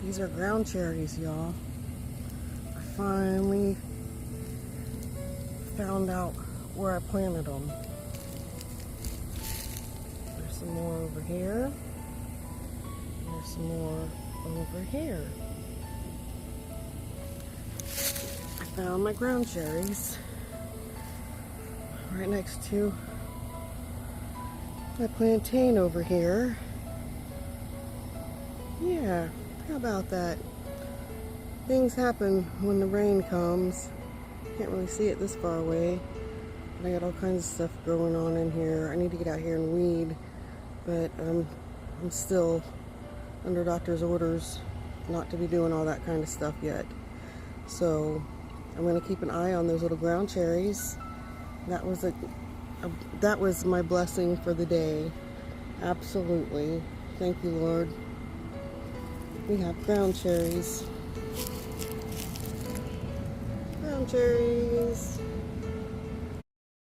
These are ground cherries, y'all. I finally found out where I planted them. There's some more over here. There's some more over here. I found my ground cherries right next to my plantain over here. Yeah, how about that? Things happen when the rain comes. Can't really see it this far away. I got all kinds of stuff going on in here. I need to get out here and weed, but I'm still under doctor's orders not to be doing all that kind of stuff yet. So I'm going to keep an eye on those little ground cherries. That was my blessing for the day. Absolutely. Thank you, Lord. We have ground cherries. Ground cherries.